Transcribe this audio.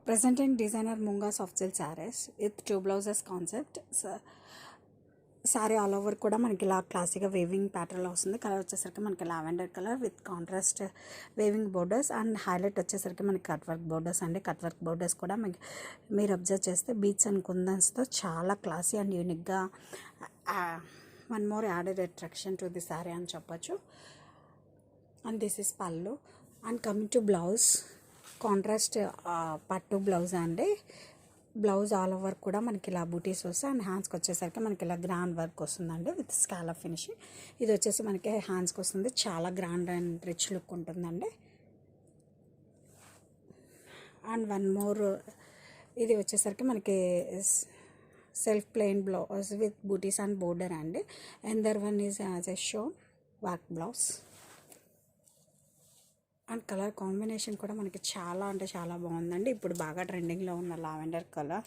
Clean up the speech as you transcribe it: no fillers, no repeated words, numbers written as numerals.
Presenting designer Munga soft silk sarees with 2 blouses concept. Sorry all over కూడా మనకి ఇలా క్లాసిక్గా weaving ప్యాటర్న్లో వస్తుంది. కలర్ వచ్చేసరికి మనకి lavender colour with contrast weaving borders and highlight వచ్చేసరికి మనకి కట్ వర్క్ బోర్డర్స్ అండి. కట్ వర్క్ బోర్డర్స్ కూడా మనకి మీరు అబ్జర్వ్ చేస్తే బీట్స్ అండ్ కుందన్స్తో చాలా క్లాసీ అండ్ యూనిక్గా one more added attraction to the sorry అని చెప్పొచ్చు. అండ్ దిస్ ఇస్ పళ్ళు. And coming to blouse, contrast పట్టు బ్లౌజ్ అండి. బ్లౌజ్ ఆల్ ఓవర్ కూడా మనకి ఇలా బూటీస్ వస్తాయి అండ్ హ్యాండ్స్కి వచ్చేసరికి మనకి ఇలా గ్రాండ్ వర్క్ వస్తుందండి విత్ స్కాలప్ ఫినిషింగ్. ఇది వచ్చేసి మనకి హ్యాండ్స్కి వస్తుంది, చాలా గ్రాండ్ అండ్ రిచ్ లుక్ ఉంటుందండి. అండ్ వన్ మోర్, ఇది వచ్చేసరికి మనకి self plain blouse with booties and border అండి. And one is as a show work blouse. And colour combination కూడా మనకి చాలా అంటే చాలా బాగుందండి. ఇప్పుడు బాగా ట్రెండింగ్లో ఉన్న లావెండర్ కలర్.